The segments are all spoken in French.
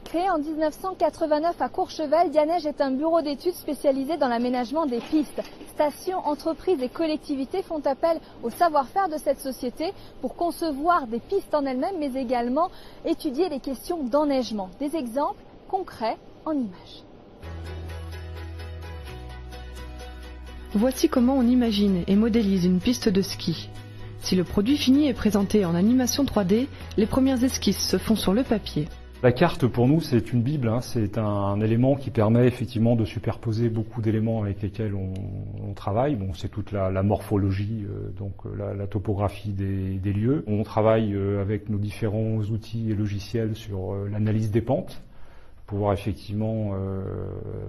Créé en 1989 à Courchevel, Dianeige est un bureau d'études spécialisé dans l'aménagement des pistes. Stations, entreprises et collectivités font appel au savoir-faire de cette société pour concevoir des pistes en elles-mêmes, mais également étudier les questions d'enneigement. Des exemples concrets en images. Voici comment on imagine et modélise une piste de ski. Si le produit fini est présenté en animation 3D, les premières esquisses se font sur le papier. La carte pour nous c'est une bible, c'est un élément qui permet effectivement de superposer beaucoup d'éléments avec lesquels on travaille. Bon, c'est toute la morphologie, donc la topographie des lieux. On travaille avec nos différents outils et logiciels sur l'analyse des pentes, pour voir effectivement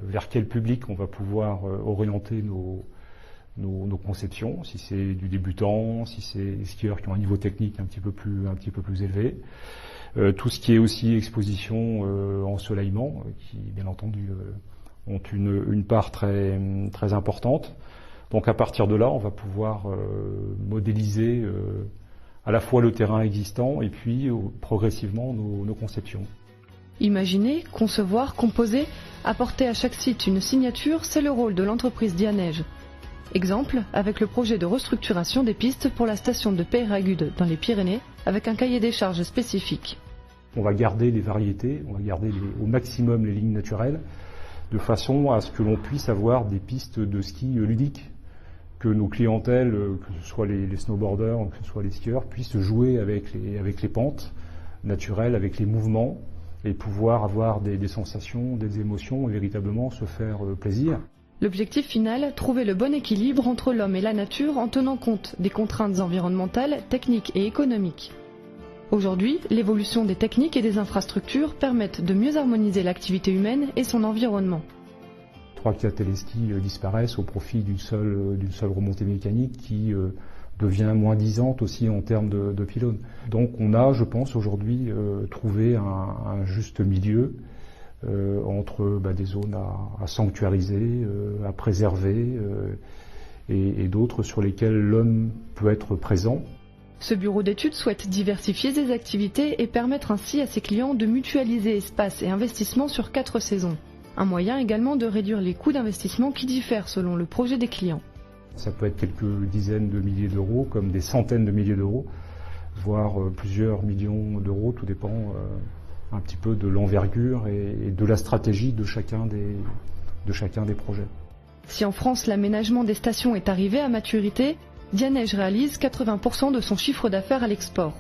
vers quel public on va pouvoir orienter nos conceptions, si c'est du débutant, si c'est des skieurs qui ont un niveau technique un petit peu plus élevé. Tout ce qui est aussi exposition, ensoleillement, qui bien entendu ont une part très importante. Donc à partir de là, on va pouvoir modéliser à la fois le terrain existant et puis progressivement nos conceptions. Imaginer, concevoir, composer, apporter à chaque site une signature, c'est le rôle de l'entreprise Dianeige. Exemple, avec le projet de restructuration des pistes pour la station de Peyragudes dans les Pyrénées, avec un cahier des charges spécifique. On va garder les variétés, on va garder au maximum les lignes naturelles, de façon à ce que l'on puisse avoir des pistes de ski ludiques, que nos clientèles, que ce soit les snowboarders, que ce soit les skieurs, puissent jouer avec les pentes naturelles, avec les mouvements, et pouvoir avoir des sensations, des émotions, et véritablement se faire plaisir. L'objectif final, trouver le bon équilibre entre l'homme et la nature en tenant compte des contraintes environnementales, techniques et économiques. Aujourd'hui, l'évolution des techniques et des infrastructures permettent de mieux harmoniser l'activité humaine et son environnement. 3-4 téléskis disparaissent au profit d'une seule remontée mécanique qui devient moins disante aussi en termes de pylônes. Donc on a, je pense, aujourd'hui trouvé un juste milieu entre des zones à sanctuariser, à préserver et d'autres sur lesquelles l'homme peut être présent. Ce bureau d'études souhaite diversifier ses activités et permettre ainsi à ses clients de mutualiser espace et investissement sur 4 saisons. Un moyen également de réduire les coûts d'investissement qui diffèrent selon le projet des clients. Ça peut être quelques dizaines de milliers d'euros, comme des centaines de milliers d'euros, voire plusieurs millions d'euros, tout dépend un petit peu de l'envergure et de la stratégie de chacun des projets. Si en France l'aménagement des stations est arrivé à maturité, Dianeige réalise 80% de son chiffre d'affaires à l'export.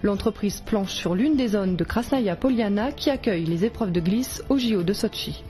L'entreprise planche sur l'une des zones de Krasnaya Poliana qui accueille les épreuves de glisse au JO de Sotchi.